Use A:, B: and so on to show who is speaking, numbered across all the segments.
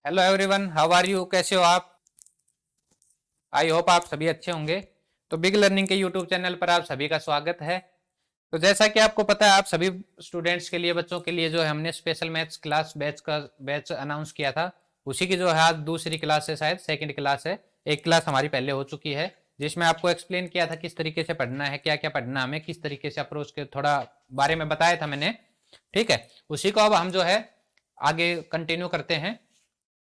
A: Hello everyone, how are you? कैसे हो आप? आई होप आप सभी अच्छे होंगे। तो बिग लर्निंग के यूट्यूब चैनल पर आप सभी का स्वागत है। तो जैसा कि आपको पता है, आप सभी स्टूडेंट्स के लिए, बच्चों के लिए जो है हमने special maths class batch announce किया था। उसी की जो है आज दूसरी क्लास है, शायद सेकंड क्लास है। एक क्लास हमारी पहले हो चुकी है जिसमें आपको एक्सप्लेन किया था किस तरीके से पढ़ना है, क्या क्या पढ़ना हमें, किस तरीके से अप्रोच के थोड़ा बारे में बताया था मैंने। ठीक है, उसी को अब हम जो है आगे कंटिन्यू करते हैं।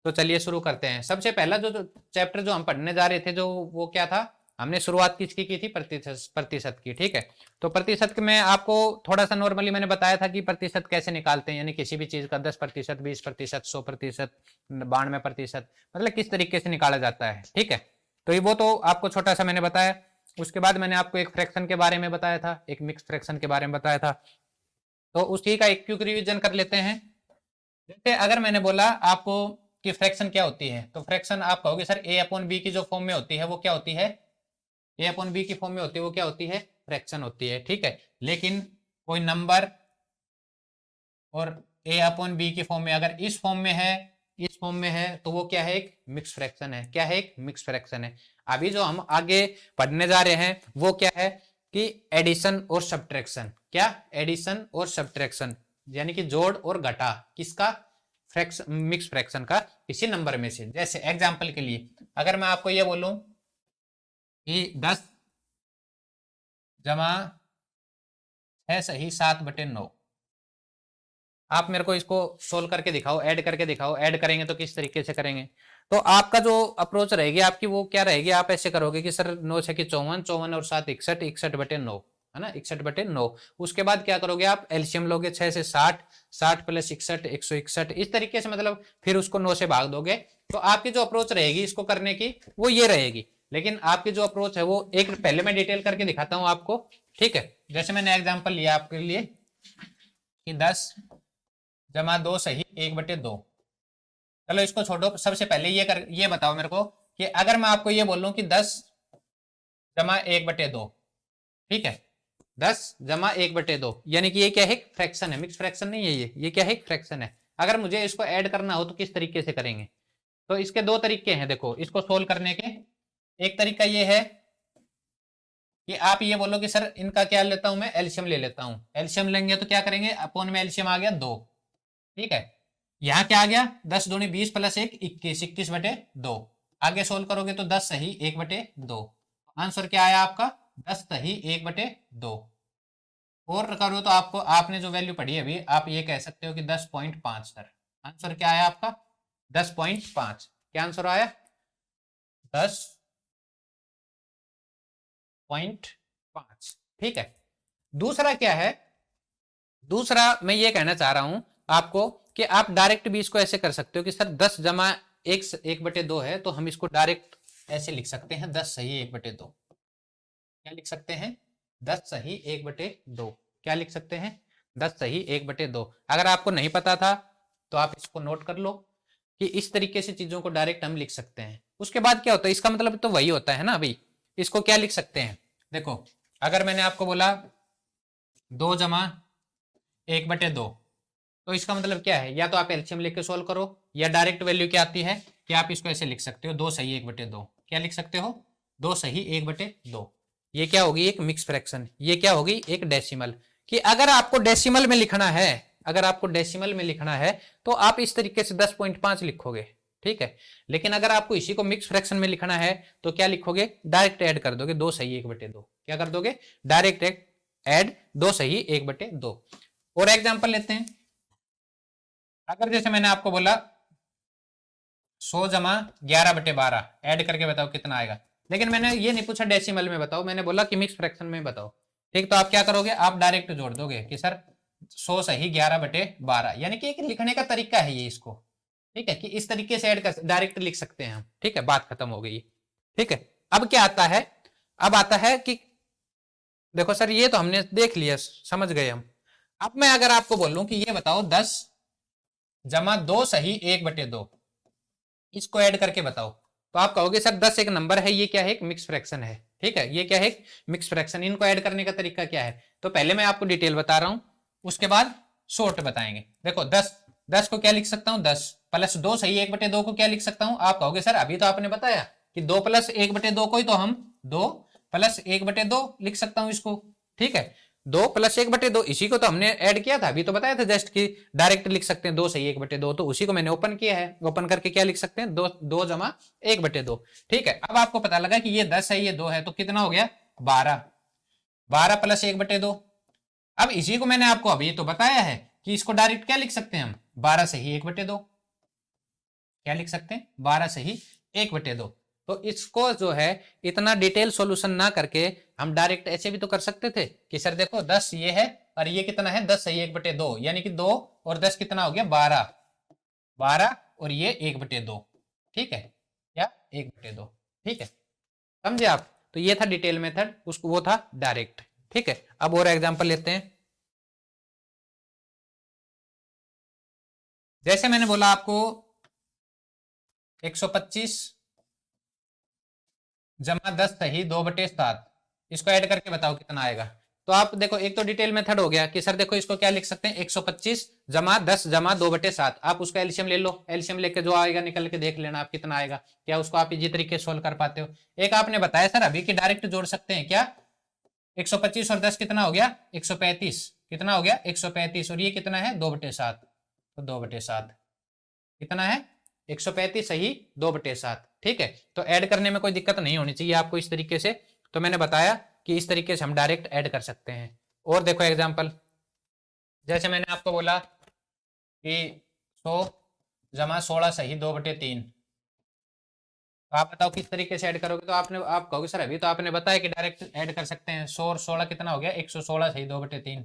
A: तो चलिए शुरू करते हैं। सबसे पहला जो चैप्टर जो हम पढ़ने जा रहे थे, जो वो क्या था, हमने शुरुआत किसकी की थी? प्रतिशत की। ठीक है, तो प्रतिशत में आपको थोड़ा सा नॉर्मली मैंने बताया था कि प्रतिशत कैसे निकालते हैं, यानी किसी भी चीज का 10%, 20%, 100%, 92%, मतलब किस तरीके से निकाला जाता है। ठीक है, तो ये वो तो आपको छोटा सा मैंने बताया। उसके बाद मैंने आपको एक फ्रैक्शन के बारे में बताया था, एक मिक्स फ्रैक्शन के बारे में बताया था। तो उसी का एक क्विक रिवीजन कर लेते हैं। जैसे अगर मैंने बोला आपको कि फ्रैक्शन क्या होती है, तो फ्रैक्शन आप कहोगे सर ए अपॉन बी की जो फॉर्म में होती है वो क्या होती है? ए अपॉन बी की फॉर्म में होती है वो क्या होती है? फ्रैक्शन होती है। ठीक है, लेकिन कोई नंबर और ए अपॉन बी की फॉर्म में अगर इस फॉर्म में है, इस फॉर्म में है, तो वो क्या है? एक मिक्स फ्रैक्शन है। क्या है? एक मिक्स फ्रैक्शन है। अभी जो हम आगे पढ़ने जा रहे हैं वो क्या है कि एडिशन और सब्ट्रैक्शन। क्या? एडिशन और सब्ट्रैक्शन, यानी कि जोड़ और घटा किसका? फ्रैक्शन, मिक्स फ्रैक्शन का किसी नंबर में से। जैसे एग्जांपल के लिए अगर मैं आपको ये बोलूं कि 10 जमा 6 सही 7/9, आप मेरे को इसको सोल्व करके दिखाओ, ऐड करके दिखाओ। ऐड करेंगे तो किस तरीके से करेंगे? तो आपका जो अप्रोच रहेगी आपकी वो क्या रहेगी? आप ऐसे करोगे कि सर 9 6 54, 54 और 7 61, 61/9, है ना, 61/9। उसके बाद क्या करोगे? आप एलसीएम लोगे, 6 से 60, 60 प्लस 61, 161, इस तरीके से, मतलब फिर उसको 9 से भाग दोगे। तो आपकी जो अप्रोच रहेगी इसको करने की वो ये रहेगी। लेकिन आपकी जो अप्रोच है वो एक पहले मैं डिटेल करके दिखाता हूं आपको। ठीक है, जैसे मैंने एग्जाम्पल लिया आपके लिए कि 10 जमा 2 सही 1/2। चलो इसको छोड़ो, सबसे पहले ये बताओ मेरे को कि अगर मैं आपको ये बोलूं कि 10 जमा 1/2, ठीक है, 10 जमा 1/2, यानी कि ये क्या है? फ्रैक्शन है, मिक्स फ्रैक्शन नहीं है ये क्या है? फ्रैक्शन है। अगर मुझे इसको ऐड करना हो तो किस तरीके से करेंगे? तो इसके दो तरीके हैं, देखो इसको सोल्व करने के। एक तरीका ये है कि आप ये बोलो कि सर इनका क्या लेता हूं मैं? एलसीएम ले लेता हूं। एलसीएम लेंगे तो क्या करेंगे? अपोन में एलसीएम आ गया 2। ठीक है, यहां क्या आ गया? 10 दूनी 20 प्लस 1 21, 21/2। आगे सोल्व करोगे तो 10 सही 1/2। आंसर क्या आया आपका? 10 सही 1/2। और करो तो आपको, आपने जो वैल्यू पढ़ी अभी, आप ये कह सकते हो कि 10.5 सर। आंसर क्या आया आपका? 10.5। क्या आंसर आया? 10.5। ठीक है, दूसरा क्या है? दूसरा मैं ये कहना चाह रहा हूं आपको कि आप डायरेक्ट भी इसको ऐसे कर सकते हो कि सर 10 जमा 1/2 है, तो हम इसको डायरेक्ट ऐसे लिख सकते हैं 10 सही 1/2। क्या लिख सकते हैं? 10 सही 1/2। क्या लिख सकते हैं? 10 सही 1/2। अगर आपको नहीं पता था तो आप इसको नोट कर लो कि इस तरीके से चीजों को डायरेक्ट हम लिख सकते हैं। उसके बाद क्या होता है? इसका मतलब तो वही होता है ना। अभी इसको क्या लिख सकते हैं? देखो, अगर मैंने आपको बोला 2 जमा 1/2, तो इसका मतलब क्या है? या तो आप एलसीएम लेके सोल्व करो, या डायरेक्ट वैल्यू क्या आती है कि आप इसको ऐसे लिख सकते हो 2 सही 1/2। क्या लिख सकते हो? 2 सही 1/2। ये क्या होगी? एक मिक्स फ्रैक्शन। ये क्या होगी? एक डेसिमल। कि अगर आपको डेसिमल में लिखना है, अगर आपको डेसिमल में लिखना है तो आप इस तरीके से 10.5 लिखोगे। ठीक है, लेकिन अगर आपको इसी को मिक्स फ्रैक्शन में लिखना है तो क्या लिखोगे? डायरेक्ट ऐड कर दोगे 2 सही 1/2। क्या कर दोगे? डायरेक्ट ऐड 2 सही 1/2। और एग्जांपल लेते हैं। अगर जैसे मैंने आपको बोला 100 जमा 11/12, ऐड करके बताओ कितना आएगा। लेकिन मैंने ये नहीं पूछा डेसिमल में बताओ, मैंने बोला कि मिक्स फ्रैक्शन में बताओ। ठीक, तो आप क्या करोगे? आप डायरेक्ट जोड़ दोगे कि सर 100 सही 11/12, यानी कि एक लिखने का तरीका है ये इसको। ठीक है, कि इस तरीके से ऐड कर डायरेक्ट लिख सकते हैं हम। ठीक है, बात खत्म हो गई। ठीक है, अब क्या आता है? अब आता है कि देखो सर ये तो हमने देख लिया, समझ गए हम। अब मैं अगर आपको बोलूं कि ये बताओ 10 जमा 2 सही 1/2, इसको ऐड करके बताओ, तो आप कहोगे सर 10 एक नंबर है, ये क्या है? एक मिक्स फ्रैक्शन है। ठीक है, ये क्या है? एक मिक्स फ्रैक्शन। इनको ऐड करने का तरीका क्या है? तो पहले मैं आपको डिटेल बता रहा हूं, उसके बाद शॉर्ट बताएंगे। देखो 10 10 को क्या लिख सकता हूँ, 10 प्लस 2 सही 1/2 को क्या लिख सकता हूँ। आप कहोगे सर अभी तो आपने बताया कि 2 प्लस 1/2 को ही तो हम 2 प्लस 1/2 लिख सकता हूँ इसको। ठीक है, 2 प्लस 1/2 इसी को तो हमने ऐड किया था, अभी तो बताया था जस्ट कि डायरेक्ट लिख सकते हैं 2 सही 1/2, तो उसी को मैंने ओपन किया है। ओपन करके क्या लिख सकते हैं, 2 जमा 1/2। ठीक है, अब आपको पता लगा कि ये 10 है ये 2 है, तो कितना हो गया 12, 12 प्लस 1/2। अब इसी को मैंने आपको अभी तो बताया है कि इसको डायरेक्ट क्या लिख सकते हैं हम, 12 सही 1/2। क्या लिख सकते हैं, 12 सही 1/2। तो इसको जो है इतना डिटेल सॉल्यूशन ना करके हम डायरेक्ट ऐसे भी तो कर सकते थे कि सर देखो 10 ये है और ये कितना है 10 सही 1/2, यानी कि 2 और 10 कितना हो गया 12, 12 और ये 1/2। ठीक है, या 1/2। ठीक है, समझे आप। तो ये था डिटेल मेथड, उसको वो था डायरेक्ट। ठीक है, अब और एग्जांपल लेते हैं। जैसे मैंने बोला आपको 125 जमा 10 सही 2/7, इसको ऐड करके बताओ कितना आएगा। तो आप देखो एक तो डिटेल मेथड हो गया कि सर देखो इसको क्या लिख सकते हैं 125 जमा 10 जमा 2/7, आप उसका एलसीएम ले लो, एलसीएम लेके जो आएगा निकल के देख लेना आप कितना आएगा, क्या उसको आप इजी तरीके से सोल्व कर पाते हो। एक आपने बताया सर अभी कि डायरेक्ट जोड़ सकते हैं क्या, 125 और 10 कितना हो गया 135, कितना हो गया 135 और ये कितना है 2/7, तो 2/7 कितना है 135 सही 2/7। ठीक है, तो ऐड करने में कोई दिक्कत नहीं होनी चाहिए आपको इस तरीके से। तो मैंने बताया कि इस तरीके से हम डायरेक्ट ऐड कर सकते हैं। और देखो एग्जांपल, जैसे मैंने आपको बोला कि 100 जमा 16 सही 2/3, तो आप बताओ किस तरीके से ऐड करोगे। तो आप कहोगे सर अभी तो आपने बताया कि डायरेक्ट ऐड कर सकते हैं, 100 और 16 कितना हो गया 116 सही 2/3।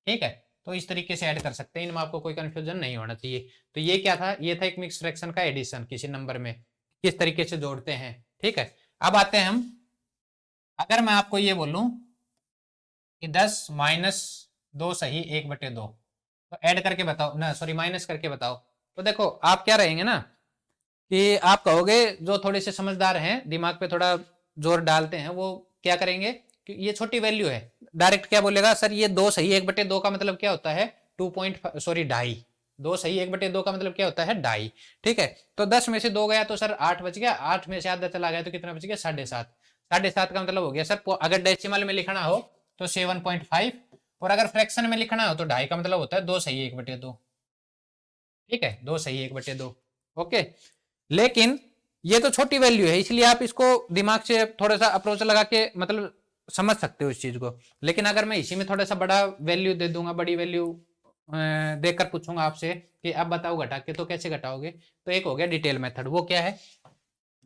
A: ठीक है, तो इस तरीके से ऐड कर सकते हैं, इनमें आपको कोई कंफ्यूजन नहीं होना चाहिए। तो ये क्या था, ये था एक मिक्स फ्रैक्शन का एडिशन किसी नंबर में किस तरीके से जोड़ते हैं। ठीक है, अब आते हैं हम, अगर मैं आपको ये बोलूं कि 10 माइनस 2 सही 1/2, तो ऐड करके बताओ ना, सॉरी माइनस करके बताओ। तो देखो आप क्या रहेंगे ना कि आप कहोगे जो थोड़े से समझदार हैं दिमाग पे थोड़ा जोर डालते हैं वो क्या करेंगे कि ये छोटी वैल्यू है, डायरेक्ट क्या बोलेगा सर ये 2 सही 1/2 का मतलब क्या होता है 2.5 2 सही 1/2 का मतलब क्या होता है 2.5। ठीक है, तो 10 में से 2 गया तो सर 8 बच गया, 8 में से आधा चला गया तो कितना बच गया 7.5, 7.5 का मतलब हो गया सर, अगर डेसिमल में लिखना हो तो 7.5 और अगर फ्रैक्शन में लिखना हो तो 2.5 का मतलब होता है 2 सही 1/2। ठीक है, 2 सही 1/2। ओके, लेकिन ये तो छोटी वैल्यू है इसलिए आप इसको दिमाग से थोड़ा सा अप्रोच लगा के मतलब समझ सकते हो इस चीज को। लेकिन अगर मैं इसी में थोड़ा सा बड़ा वैल्यू दे दूंगा, बड़ी वैल्यू देकर पूछूंगा आपसे कि अब बताओ घटा के, तो कैसे घटाओगे। तो एक हो गया डिटेल मेथड, वो क्या है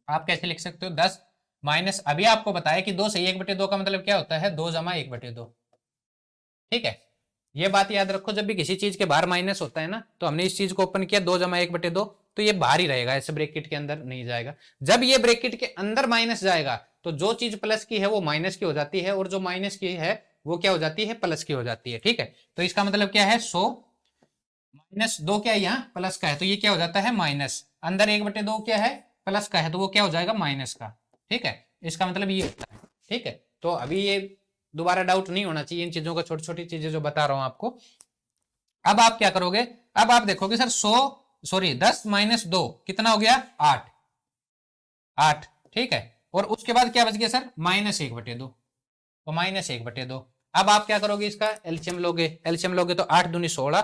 A: आप कैसे लिख सकते हो 10 माइनस, अभी आपको बताया कि 2 सही 1/2 का मतलब क्या होता है 2 जमा 1/2। ठीक है, ये बात याद रखो, जब भी किसी चीज के बाहर माइनस होता है ना तो हमने इस चीज को ओपन किया 2 जमा 1/2, तो ये बाहर ही रहेगा, ऐसे ब्रैकेट के अंदर नहीं जाएगा। जब ये ब्रैकेट के अंदर माइनस जाएगा तो जो चीज प्लस की है वो माइनस की हो जाती है और जो माइनस की है वो क्या हो जाती है प्लस की हो जाती है। ठीक है, तो इसका मतलब क्या है 100 माइनस 2 क्या है यहाँ प्लस का है तो ये क्या हो जाता है माइनस, अंदर 1/2 क्या है प्लस का है तो वो क्या हो जाएगा माइनस का। ठीक है, इसका मतलब ये होता है। ठीक है, तो अभी ये दोबारा डाउट नहीं होना चाहिए इन चीजों का, छोटी छोटी चीजें जो बता रहा हूं आपको। अब आप क्या करोगे, अब आप देखोगे सर 10 माइनस 2 कितना हो गया 8, 8। ठीक है, और उसके बाद क्या बच गया सर -1/2, तो -1/2। अब आप क्या करोगे इसका एलसीएम लोगे, एलसीएम लोगे तो 8 दूनी 16,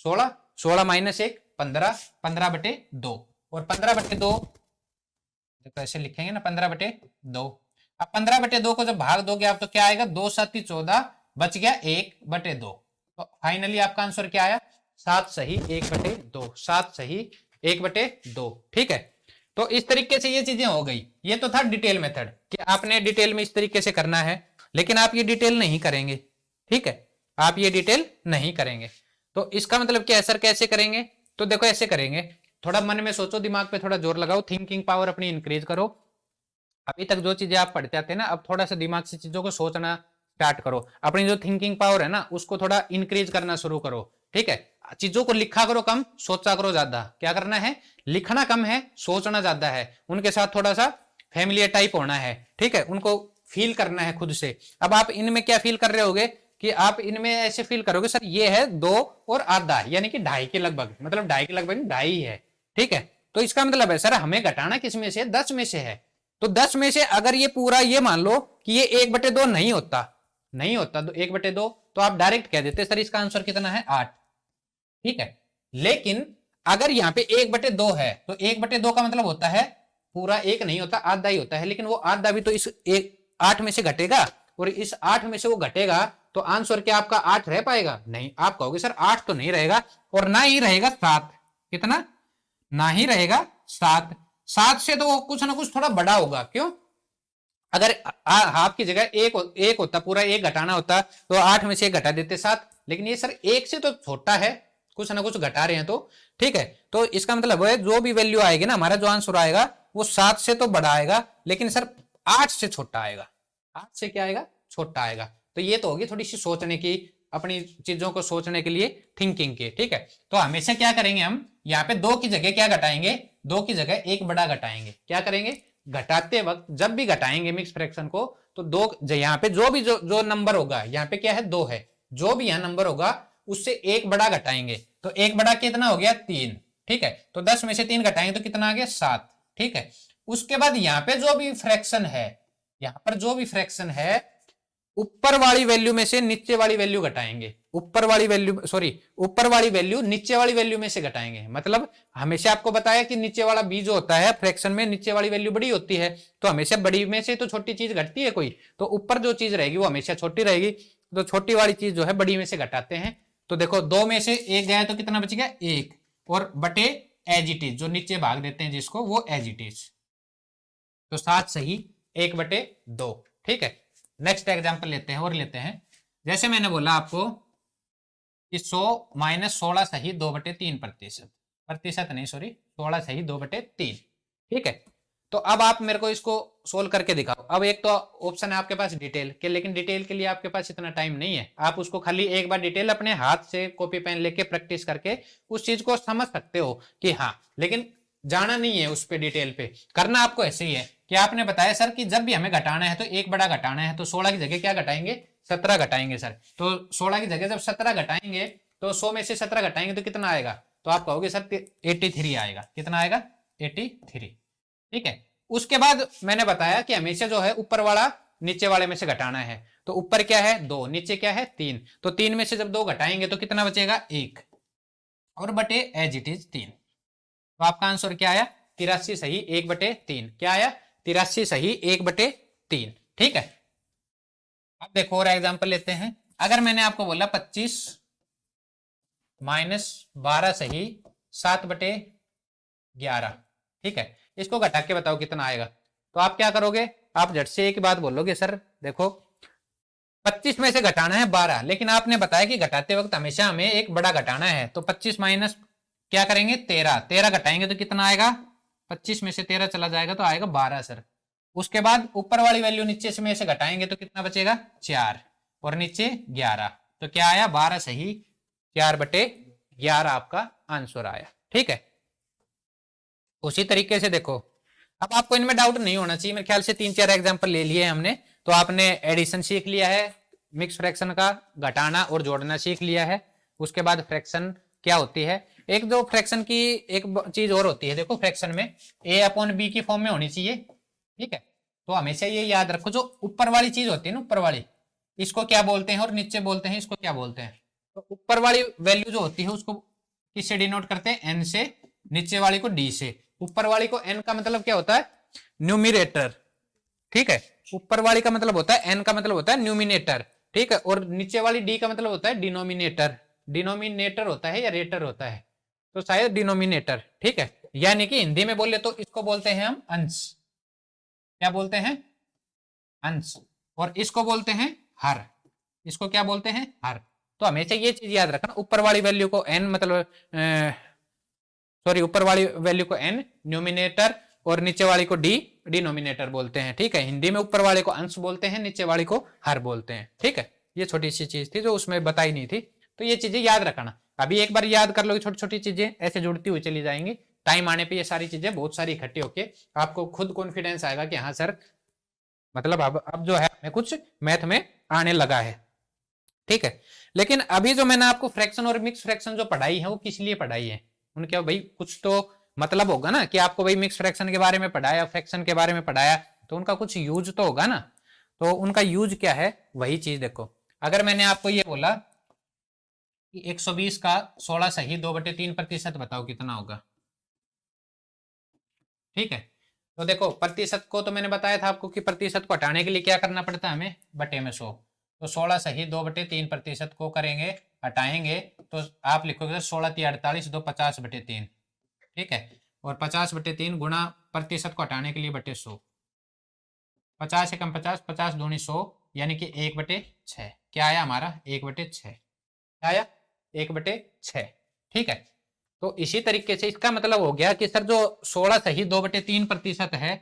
A: 16, 16 माइनस 1 15, 15/2 और 15/2 देखो ऐसे लिखेंगे ना 15/2। अब 15/2 को जब भाग दोगे आप तो क्या आएगा 2 7 14 बच गया 1/2, तो फाइनली आपका आंसर क्या आया 7 सही 1/2, 7 सही 1/2। ठीक है, तो इस तरीके से ये चीजें हो गई। ये तो था डिटेल मेथड कि आपने डिटेल में इस तरीके से करना है, लेकिन आप ये डिटेल नहीं करेंगे। ठीक है, आप ये डिटेल नहीं करेंगे तो इसका मतलब क्या है सर कैसे करेंगे। तो देखो ऐसे करेंगे, थोड़ा मन में सोचो, दिमाग पे थोड़ा जोर लगाओ, थिंकिंग पावर अपनी इंक्रीज करो। अभी तक जो चीजें आप पढ़ते आते हैं ना अब थोड़ा सा दिमाग से चीजों को सोचना स्टार्ट करो, अपनी जो थिंकिंग पावर है ना उसको थोड़ा इंक्रीज करना शुरू करो। ठीक है, चीजों को लिखा करो कम, सोचा करो ज्यादा। क्या करना है, लिखना कम है सोचना ज्यादा है, उनके साथ थोड़ा सा फैमिलियर टाइप होना है। ठीक है, उनको फील करना है खुद से। अब आप इनमें क्या फील कर रहे होगे कि आप इनमें ऐसे फील करोगे सर ये है 2 और आधा, यानी कि 2.5 के लगभग, मतलब 2.5 के लगभग 2.5 है, ठीक है। तो इसका मतलब है सर हमें घटाना किस में से, 10 में से है। तो 10 में से अगर ये पूरा ये मान लो कि ये 1/2 नहीं होता, नहीं होता तो 1/2, तो आप डायरेक्ट कह देते सर इसका आंसर कितना है 8, ठीक है। लेकिन अगर यहाँ पे 1/2 है तो 1/2 का मतलब होता है पूरा एक नहीं होता, आधा ही होता है, लेकिन वो आधा भी तो इस 8 में से घटेगा, और इस 8 में से वो घटेगा तो आंसर क्या आपका 8 रह पाएगा, नहीं। आप कहोगे सर 8 तो नहीं रहेगा, और ना ही रहेगा 7, कितना, ना ही रहेगा 7, 7 से तो कुछ ना कुछ थोड़ा बड़ा होगा, क्यों, अगर हाफ की जगह एक होता, पूरा एक घटाना होता तो 8 में से एक घटा देते 7, लेकिन ये सर एक से तो छोटा है, कुछ ना कुछ घटा रहे हैं तो, ठीक है। तो इसका मतलब है जो भी वैल्यू आएगी ना, हमारा जो आंसर आएगा वो 7 से तो बड़ा आएगा, लेकिन सर 8 से छोटा आएगा, 8 से क्या आएगा, छोटा आएगा। तो ये तो होगी थोड़ी सी सोचने की, अपनी चीजों को सोचने के लिए थिंकिंग की, ठीक है। तो हमेशा क्या करेंगे हम, यहाँ पे 2 की जगह क्या घटाएंगे, 2 की जगह एक बड़ा घटाएंगे, क्या करेंगे, घटाते वक्त जब भी घटाएंगे मिक्स फ्रैक्शन को, तो 2 यहाँ पे जो भी जो नंबर होगा, यहाँ पे क्या है 2 है, जो भी यहाँ नंबर होगा उससे एक बड़ा घटाएंगे, तो एक बड़ा कितना हो गया 3, ठीक है। तो 10 में से 3 घटाएंगे तो कितना आ गया 7, ठीक है। उसके बाद यहाँ पे जो भी फ्रैक्शन है, यहाँ पर जो भी फ्रैक्शन है, ऊपर वाली वैल्यू में से नीचे वाली वैल्यू घटाएंगे, ऊपर वाली वैल्यू नीचे वाली वैल्यू में से घटाएंगे। मतलब हमेशा आपको बताया कि नीचे वाला बी जो होता है फ्रैक्शन में, नीचे वाली वैल्यू बड़ी होती है, तो हमेशा बड़ी में से तो छोटी चीज घटती है कोई, तो ऊपर जो चीज रहेगी वो हमेशा छोटी रहेगी, तो छोटी वाली चीज जो है बड़ी में से घटाते हैं। तो देखो 2 में से 1 गया तो कितना बच गया 1, और बटे एज इट इज, जो नीचे भाग देते हैं जिसको, वो एज इट इज, तो 7 सही 1/2, ठीक है। नेक्स्ट एग्जांपल लेते हैं, और लेते हैं, जैसे मैंने बोला आपको कि 100 - 16 सही 2/3 प्रतिशत नहीं, सॉरी 16 सही 2/3, ठीक है। तो अब आप मेरे को इसको सोल्व करके दिखाओ। अब एक तो ऑप्शन है आपके पास डिटेल के, लेकिन डिटेल के लिए आपके पास इतना टाइम नहीं है, आप उसको खाली एक बार डिटेल अपने हाथ से कॉपी पेन लेके प्रैक्टिस करके उस चीज को समझ सकते हो कि हाँ, लेकिन जाना नहीं है उस पे, डिटेल पे करना आपको ऐसे ही है कि आपने बताया सर कि जब भी हमें घटाना है तो एक बड़ा घटाना है, तो 16 की जगह क्या घटाएंगे 17 घटाएंगे सर। तो 16 की जगह जब 17 घटाएंगे तो 100 में से 17 घटाएंगे तो कितना आएगा, तो आप कहोगे सर 83 आएगा, कितना आएगा 83, ठीक है। उसके बाद मैंने बताया कि हमेशा जो है ऊपर वाला नीचे वाले में से घटाना है, तो ऊपर क्या है 2, नीचे क्या है 3, तो 3 में से जब 2 घटाएंगे तो कितना बचेगा 1, और बटे एज इट इज 3, तो आपका आंसर क्या आया 83 सही 1/3, क्या आया 83 सही 1/3, ठीक है। अब देखो और एग्जांपल लेते हैं, अगर मैंने आपको बोला 25 - 12 सही 7/11, ठीक है, इसको घटा के बताओ कितना आएगा। तो आप क्या करोगे, आप झट से एक बात बोलोगे सर देखो 25 में से घटाना है 12, लेकिन आपने बताया कि घटाते वक्त हमेशा हमें एक बड़ा घटाना है, तो 25 माइनस क्या करेंगे 13 घटाएंगे तो कितना आएगा, 25 में से 13 चला जाएगा तो आएगा 12 सर। उसके बाद ऊपर वाली वैल्यू नीचे से में से घटाएंगे तो कितना बचेगा 4, और नीचे 11, तो क्या आया 12 सही 4/11 आपका आंसर आया, ठीक है। उसी तरीके से देखो, अब आपको इनमें डाउट नहीं होना चाहिए, मेरे ख्याल से 3-4 एग्जांपल ले लिए हमने, तो आपने एडिशन सीख लिया है, मिक्स फ्रैक्शन का घटाना और जोड़ना सीख लिया है। उसके बाद फ्रैक्शन क्या होती है, एक जो फ्रैक्शन की एक चीज और होती है, देखो फ्रैक्शन में a/b की फॉर्म में होनी चाहिए, ठीक है। तो हमेशा ये याद रखो, जो ऊपर वाली चीज होती है ना, ऊपर वाली, इसको क्या बोलते हैं, और नीचे बोलते हैं इसको क्या बोलते हैं। तो ऊपर वाली वैल्यू जो होती है उसको किससे डिनोट करते हैं, n से, नीचे वाली को d से। ऊपर वाली को n का मतलब क्या होता है, न्यूमिनेटर, ठीक है। ऊपर वाली का मतलब होता है n का मतलब होता है न्यूमिनेटर, ठीक है, और नीचे वाली d का मतलब होता है डिनोमिनेटर। डिनोमिनेटर होता है या रेटर होता है, तो शायद डिनोमिनेटर, ठीक है। यानी कि हिंदी में बोले तो इसको बोलते हैं हम अंश, क्या बोलते हैं अंश, और इसको बोलते हैं हर, इसको क्या बोलते हैं हर। तो हमेशा ये चीज याद रखना, ऊपर वाली वैल्यू को n मतलब सॉरी ऊपर वाली वैल्यू को n न्यूमिनेटर और नीचे वाली को d डिनोमिनेटर बोलते हैं, ठीक है। हिंदी में ऊपर वाले को अंश बोलते हैं, नीचे वाली को हर बोलते हैं, ठीक है। ये छोटी सी चीज थी जो उसमें बताई नहीं थी, तो ये चीजें याद रखना। अभी एक बार याद कर लोगे, छोटी छोटी चीजें ऐसे जुड़ती हुई चली जाएंगी, टाइम आने पे ये सारी चीजें बहुत सारी इकट्ठी होके आपको खुद कॉन्फिडेंस आएगा कि हाँ सर, मतलब अब जो है हमें कुछ मैथ में आने लगा है। ठीक है। लेकिन अभी जो मैंने आपको फ्रैक्शन और मिक्स फ्रैक्शन जो पढ़ाई है वो किस लिए पढ़ाई है, उनके भाई कुछ तो मतलब होगा ना, कि आपको भाई मिक्स फ्रैक्शन के बारे में पढ़ाया, फ्रैक्शन के बारे में पढ़ाया, तो उनका कुछ यूज तो होगा ना। तो उनका यूज क्या है, वही चीज देखो। अगर मैंने आपको ये बोला कि 120 का 16 सही 2/3% बताओ कितना होगा। ठीक है, तो देखो प्रतिशत को तो मैंने बताया था आपको कि प्रतिशत को हटाने के लिए क्या करना पड़ता है हमें, बटे में 100। तो 16 सही 2/3% को करेंगे, हटाएंगे, तो आप लिखोगे 16×3 = 48, 2 50/3। ठीक है, और 50/3 गुणा प्रतिशत को हटाने के लिए बटे 100। 50 से कम 50, 50 दूनी 100, यानी कि 1/6। क्या आया हमारा, 1/6 आया, 1/6। ठीक है, तो इसी तरीके से इसका मतलब हो गया कि सर जो 16 सही 2/3% है,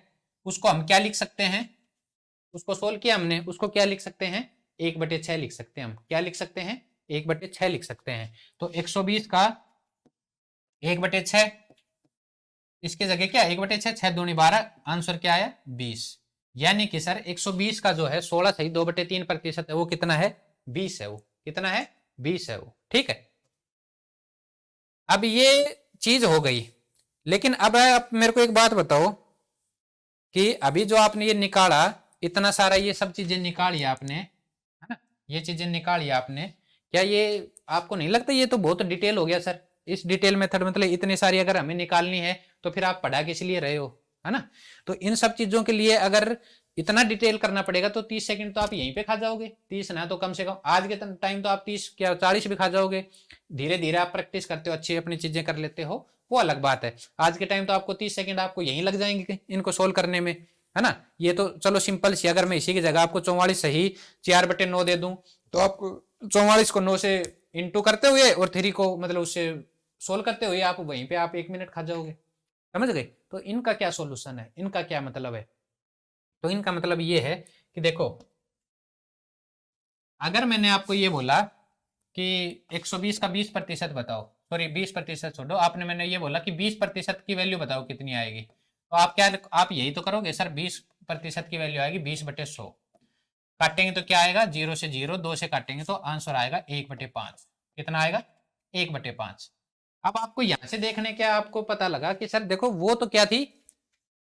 A: उसको हम क्या लिख सकते हैं, उसको सोल्व किया हमने, उसको क्या लिख सकते हैं, 1/6 लिख सकते हैं हम। क्या लिख सकते हैं, 1/6 लिख सकते हैं। तो 120 का 1/6, इसकी जगह क्या, 1/6, 6 दूनी 12, आंसर क्या आया, 20। यानी कि सर 120 का जो है 16 सही 2/3% है, वो कितना है, 20 है। वो कितना है, 20 है वो। ठीक है, अब ये चीज हो गई। लेकिन अब आप मेरे को एक बात बताओ कि अभी जो आपने ये निकाला, इतना सारा ये सब चीजें निकाली आपने, है ना, ये चीजें निकाली आपने, क्या ये आपको नहीं लगता ये तो बहुत डिटेल हो गया सर। इस डिटेल मेथड मतलब इतनी सारी अगर हमें निकालनी है तो फिर आप पढ़ा किस लिए रहे हो, है ना। तो इन सब चीजों के लिए अगर इतना डिटेल करना पड़ेगा तो 30 सेकंड तो आप यहीं पे खा जाओगे, 30 ना तो कम से कम आज के टाइम तो आप 30 क्या 40 भी खा जाओगे। धीरे धीरे आप प्रैक्टिस करते हो, अच्छी अपनी चीजें कर लेते हो, वो अलग बात है। आज के टाइम तो आपको 30 सेकंड आपको यहीं लग जाएंगे इनको सोल्व करने में, है ना। ये तो चलो सिंपल सी, अगर मैं इसी की जगह आपको 44 सही 4/9 दे दूं, तो आपको 44 को 9 से इंटू करते हुए और 3 को मतलब उससे सोल्व करते हुए आप वहीं पे आप 1 मिनट खा जाओगे, समझ गए। तो इनका क्या सोल्यूशन है, इनका क्या मतलब है, तो इनका मतलब ये है कि देखो, अगर मैंने आपको ये बोला कि 120 का 20% बताओ, सॉरी 20% छोड़ो, आपने मैंने ये बोला कि 20% की वैल्यू बताओ कितनी आएगी, तो आप क्या, आप यही तो करोगे सर, 20% की वैल्यू आएगी 20/100। काटेंगे तो क्या आएगा, 0 से 0, 2 से काटेंगे तो आंसर आएगा 1/5। कितना आएगा, 1/5। अब आपको यहां से देखने क्या आपको पता लगा कि सर देखो वो तो क्या थी,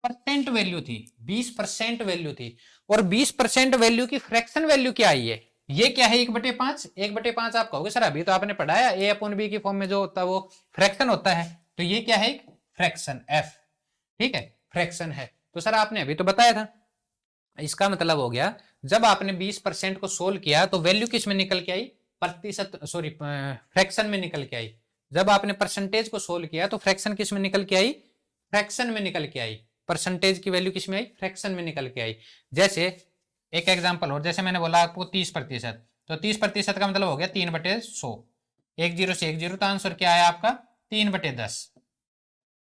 A: परसेंट वैल्यू थी, 20% वैल्यू थी, और 20% वैल्यू की फ्रैक्शन वैल्यू क्या आई है, ये क्या है, 1/5। 1/5 आप कहोगे सर अभी तो आपने पढ़ाया A/B की फॉर्म में जो होता है वो फ्रैक्शन होता है, तो ये क्या है, एक फ्रैक्शन F। ठीक है, फ्रैक्शन है, तो सर आपने अभी तो बताया था। इसका मतलब हो गया जब आपने 20% को सोल्व किया तो वैल्यू किस में निकल के आई, प्रतिशत, सॉरी फ्रैक्शन में निकल के आई। जब आपने परसेंटेज को सोल्व किया तो फ्रैक्शन किस में निकल के आई, फ्रैक्शन में निकल के आई। परसेंटेज की वैल्यू किस में आई, फ्रैक्शन में निकल के आई। जैसे एक एग्जांपल और, जैसे मैंने बोला आपको 30%, तो 30% का मतलब हो गया 3/100। 10 से 10, तो आंसर क्या आया आपका, 3/10।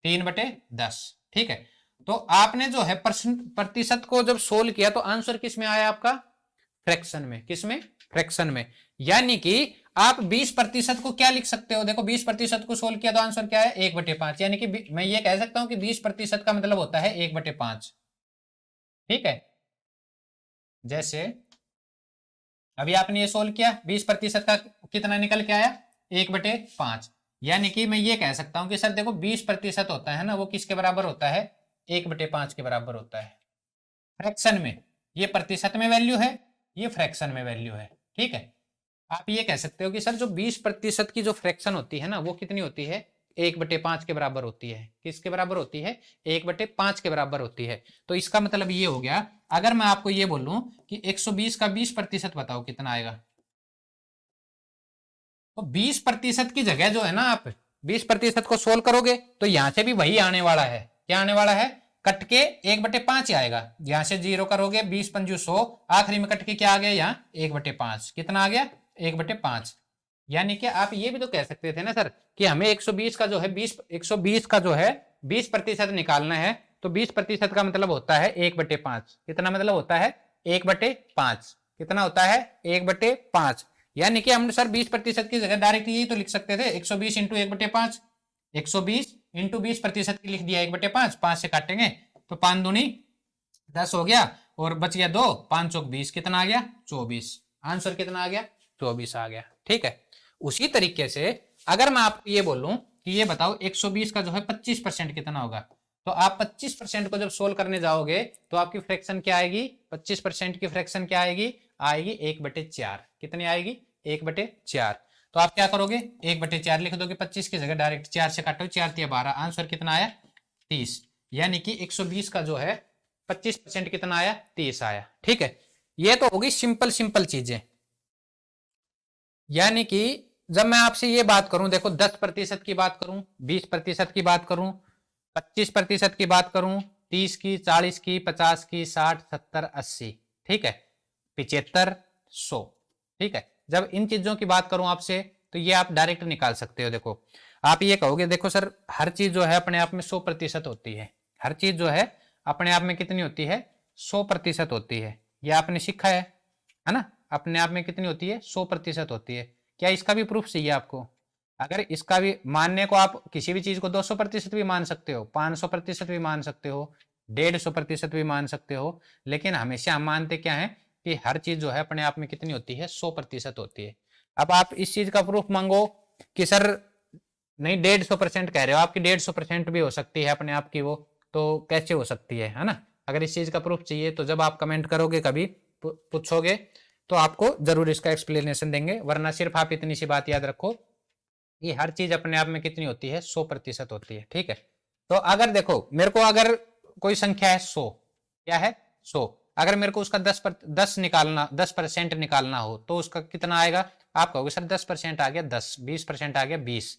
A: 3/10। ठीक है, तो आपने जो है प्रतिशत को जब सोल्व किया तो आंसर किस में आया आपका, फ्रैक्शन में। किस में, फ्रैक्शन में। यानी कि आप 20% को क्या लिख सकते हो, देखो 20% को सोल्व किया तो आंसर क्या है, 1/5। यानी कि मैं ये कह सकता हूं कि 20% का मतलब होता है 1/5। ठीक है, जैसे अभी आपने ये सोल्व किया, 20% का कितना निकल के आया, 1/5। यानी कि मैं ये कह सकता हूं कि सर देखो 20% होता है ना, वो किसके बराबर होता है, 1/5 के बराबर होता है फ्रैक्शन में। ये प्रतिशत में वैल्यू है, ये फ्रैक्शन में वैल्यू है। ठीक है, आप ये कह सकते हो कि सर जो 20% की जो फ्रैक्शन होती है ना, वो कितनी होती है, 1/5 के बराबर होती है। किसके बराबर होती है, 1/5 के बराबर होती है। तो इसका मतलब ये हो गया, अगर मैं आपको ये बोलूं कि 120 का 20% बताओ कितना आएगा, तो 20% की जगह जो है ना, आप 20% को सोल्व करोगे तो यहां से भी वही आने वाला है। क्या आने वाला है, कट के 1/5 ही आएगा। यहां से 0 करोगे, 20×5 आखिरी में कट के क्या आ गया, यहाँ 1/5। कितना आ गया, 1/5। यानी कि आप ये भी तो कह सकते थे ना सर कि हमें 120 का जो है 120 का जो है 20% निकालना है, तो 20% का मतलब होता है 1/5। कितना मतलब होता है, 1/5। कितना होता है, 1/5। यानी कि हम सर 20% की जगह डायरेक्ट यही तो लिख सकते थे, 120 इंटू 1/5। 120 इंटू 20% की लिख दिया 1/5, 5 से काटेंगे तो 5 दूनी 10 हो गया, और बच गया 2, 5 चौक 20, कितना आ गया, 24। आंसर कितना आ गया, 24 आ गया। ठीक है, उसी तरीके से अगर मैं आपको ये बोलूं कि ये बताओ 120 का जो है 25% कितना होगा, तो आप 25% को जब सोल्व करने जाओगे तो आपकी फ्रैक्शन क्या आएगी, 25% की फ्रैक्शन क्या आएगी, आएगी 1/4। कितनी आएगी, 1/4। तो आप क्या करोगे, 1/4 लिख दोगे, 25 की जगह डायरेक्ट 4 से काटो, 4 तिया 12, आंसर कितना आया, 30। यानी कि 120 का जो है 25% कितना आया, 30 आया। ठीक है, ये तो होगी सिंपल सिंपल चीजें। यानी कि जब मैं आपसे ये बात करूं, देखो 10% की बात करूं, 20% की बात करूं, 25% की बात करूं, 30 की, 40 की, 50 की, 60, 70, 80, ठीक है, 75, 100। ठीक है, जब इन चीजों की बात करूं आपसे तो ये आप डायरेक्ट निकाल सकते हो। देखो आप ये कहोगे, देखो सर हर चीज जो है अपने आप में 100% होती है, हर चीज जो है अपने आप में कितनी होती है, 100% होती है। ये आपने सीखा है ना, अपने आप में कितनी होती है, 100% होती है। क्या इसका भी प्रूफ चाहिए आपको? अगर इसका भी मानने को, आप किसी भी चीज को 200% भी मान सकते हो, 500% भी मान सकते हो, 150% भी मान सकते हो, लेकिन हमेशा हम मानते क्या है कि हर चीज जो है अपने आप में कितनी होती है, 100% होती है। अब आप इस चीज का प्रूफ मांगो कि सर नहीं 150% कह रहे हो, आपकी 150% भी हो सकती है अपने आप की वो, तो कैसे हो सकती है ना। अगर इस चीज का प्रूफ चाहिए तो जब आप कमेंट करोगे, कभी पूछोगे, तो आपको जरूर इसका एक्सप्लेनेशन देंगे। वरना सिर्फ आप इतनी सी बात याद रखो कि हर चीज अपने आप में कितनी होती है, 100% होती है। ठीक है, तो अगर देखो मेरे को अगर कोई संख्या है 100, क्या है 100, अगर मेरे को उसका 10 निकालना, 10% निकालना हो तो उसका कितना आएगा? आप कहोगे सर 10% आ गया 10, 20% आ गया 20,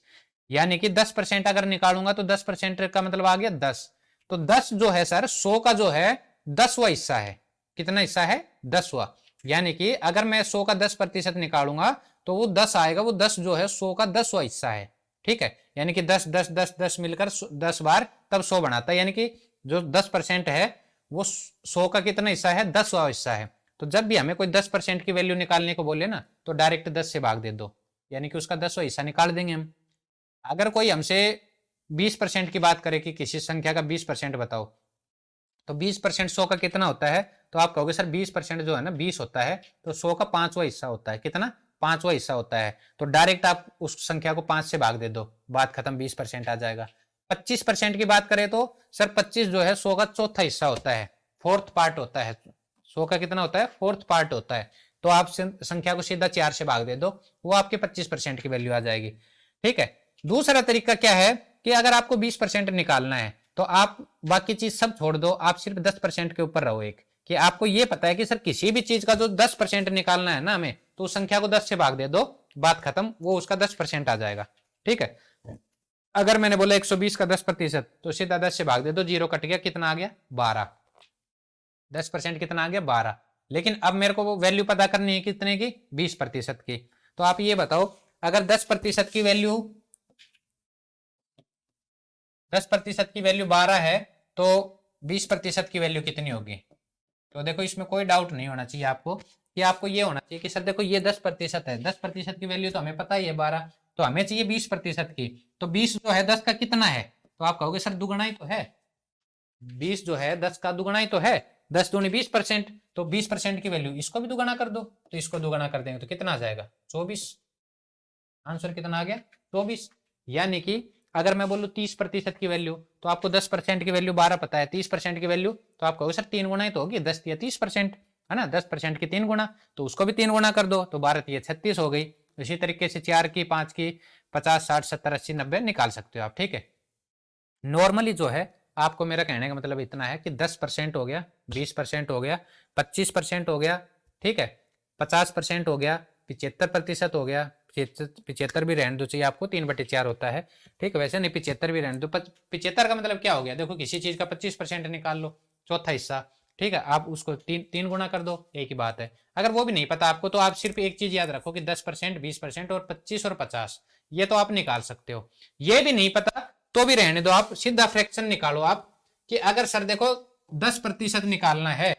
A: यानी कि 10% अगर निकालूंगा तो 10% का मतलब आ गया 10। तो 10 जो है सर 100 का जो है 10वां हिस्सा है। कितना हिस्सा है? 10वां। यानी कि अगर मैं 100 का 10% निकालूंगा तो वो 10 आएगा, वो 10 जो है 100 का 10वां हिस्सा है। ठीक है, यानी कि 10 10 10 10 मिलकर 10 बार तब 100 बनाता है। यानी कि जो 10% है वो 100 का कितना हिस्सा है? 10वां हिस्सा है। तो जब भी हमें कोई 10% की वैल्यू निकालने को बोले ना, तो डायरेक्ट 10 से भाग दे दो, यानी कि उसका 10वां हिस्सा निकाल देंगे हम। अगर कोई हमसे 20% की बात करे कि किसी संख्या का 20% बताओ, तो 20% 100 का कितना होता है? तो आप कहोगे सर 20% जो है ना 20 होता है, तो 100 का 5वां हिस्सा होता है। कितना? 5वां हिस्सा होता है। तो डायरेक्ट आप उस संख्या को 5 से भाग दे दो, बात खत्म, 20% आ जाएगा। 25% की बात करें तो सर 25 जो है 100 का चौथा हिस्सा होता है, फोर्थ पार्ट होता है। 100 का कितना होता है? फोर्थ पार्ट होता है। तो आप संख्या को सीधा 4 से भाग दे दो, वो आपके 25% की वैल्यू आ जाएगी। ठीक है, दूसरा तरीका क्या है कि अगर आपको 20% निकालना है तो आप बाकी चीज सब छोड़ दो, आप सिर्फ 10% के ऊपर रहो। एक कि आपको ये पता है कि सर किसी भी चीज का जो 10% निकालना है ना हमें, तो उस संख्या को 10 से भाग दे दो, बात खत्म, वो उसका 10% आ जाएगा। ठीक है, अगर मैंने बोला 120 का 10%, तो सीधा 10 से भाग दे दो, जीरो कट गया, कितना आ गया? 12। 10% कितना आ गया? 12। लेकिन अब मेरे को वो वैल्यू पता करनी है कितने की? 20% की। तो आप ये बताओ, अगर 10% की वैल्यू 10% की वैल्यू 12 है, तो 20% की वैल्यू कितनी होगी? तो देखो इसमें कोई डाउट नहीं होना चाहिए आपको, कि आपको ये होना चाहिए कि सर देखो ये 10% है, 10% की वैल्यू तो हमें पता ही है 12, तो हमें चाहिए 20% की। तो 20 जो है 10 का कितना है? तो आप कहोगे सर दुगुना ही तो है, 20 जो है 10 का दुगुना ही तो है, 10 दूनी 20%, तो 20% की वैल्यू इसको भी दुगुना कर दो, तो इसको दुगुना कर देंगे तो कितना आ जाएगा? 24। आंसर कितना आ गया? 24। यानी कि अगर मैं बोलूं 30% की वैल्यू, तो आपको 10% की वैल्यू 12 पता है, 30% की वैल्यू, तो आप कहोगे सर 3 गुना ही तो होगी, 10 या 30%, है ना, 10% की 3 गुना, तो उसको भी 3 गुना कर दो, तो 12 या 36 हो गई। इसी तरीके से 4 की, 5 की, 50, 60, 70, 80, 90 निकाल सकते हो आप। ठीक है, नॉर्मली जो है आपको मेरा कहने का मतलब इतना है कि 10% हो गया, 20% हो गया, 25% हो गया, ठीक है, 50% हो गया, 75% हो गया, 75 भी रहने दो चाहिए आपको, 3/4 होता है। ठीक है, वैसे नहीं 75 भी रहने दो। 75 का मतलब क्या हो गया? देखो किसी चीज का 25% निकाल लो, चौथा हिस्सा, ठीक है, आप उसको तीन तीन गुना कर दो, एक ही बात है। अगर वो भी नहीं पता आपको, तो आप सिर्फ एक चीज याद रखो कि 10%, 20% और 25 और 50, ये तो आप निकाल सकते हो। ये भी नहीं पता तो भी रहने दो, आप सीधा फ्रैक्शन निकालो आप, कि अगर सर देखो 10% निकालना है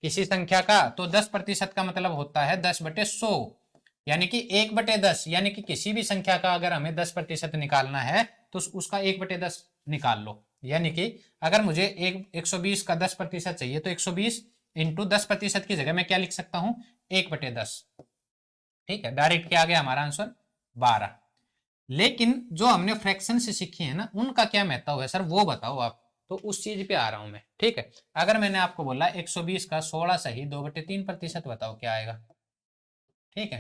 A: किसी संख्या का, तो 10% का मतलब होता है 10/100, यानी कि 1/10, यानी कि किसी भी संख्या का अगर हमें 10% निकालना है तो उसका 1/10 निकाल लो। यानी कि अगर मुझे 120 का 10% चाहिए, तो 120 इंटू 10% की जगह मैं क्या लिख सकता हूं? 1/10। ठीक है, डायरेक्ट क्या आ गया हमारा आंसर 12। लेकिन जो हमने फ्रैक्शन से सीखी है ना, उनका क्या महत्व है सर, वो बताओ आप। तो उस चीज पे आ रहा हूं मैं। ठीक है, अगर मैंने आपको बोला 120 का 16 सही 2/3%, बताओ क्या आएगा। ठीक है,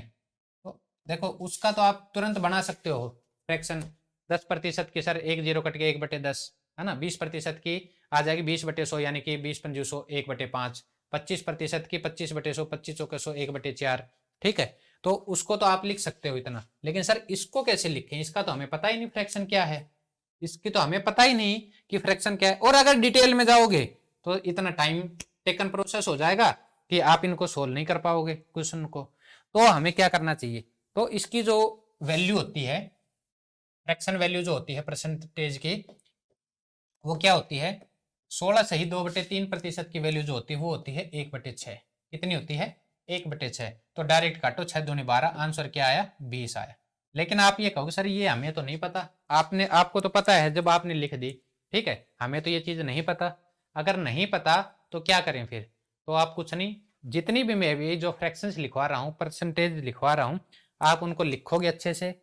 A: तो देखो उसका तो आप तुरंत बना सकते हो फ्रैक्शन। 10% की सर 1 0 कट के 1/10 है ना। 20% की आ जाएगी 20/100, यानी कि 20×100 1/5। 25% की 25/100, 25×100 1/4। ठीक है, तो उसको तो आप लिख सकते हो इतना, लेकिन सर इसको कैसे लिखें, इसका तो हमें पता ही नहीं फ्रैक्शन क्या है। इसकी तो हमें पता ही नहीं कि फ्रैक्शन क्या है, और अगर डिटेल में जाओगे तो इतना टाइम टेकन प्रोसेस हो जाएगा कि आप इनको सोल्व नहीं कर पाओगे क्वेश्चन को। तो हमें क्या करना चाहिए, तो इसकी जो वैल्यू होती है, फ्रैक्शन वैल्यू जो होती है परसेंटेज की, वो क्या होती है, 16 सही 2/3% की वैल्यू जो होती है वो होती है 1/6। कितनी होती है, 1/6। तो डायरेक्ट काटो, 6 दूनी 12, आंसर क्या आया 20 आया। लेकिन आप ये कहोगे सर ये हमें तो नहीं पता। आपने, आपको तो पता है जब आपने लिख दी। ठीक है, हमें तो ये चीज नहीं पता। अगर नहीं पता तो क्या करें फिर, तो आप कुछ नहीं, जितनी भी मैं भी जो फ्रैक्शंस लिखवा रहा हूँ, परसेंटेज लिखवा रहा हूँ, आप उनको लिखोगे अच्छे से।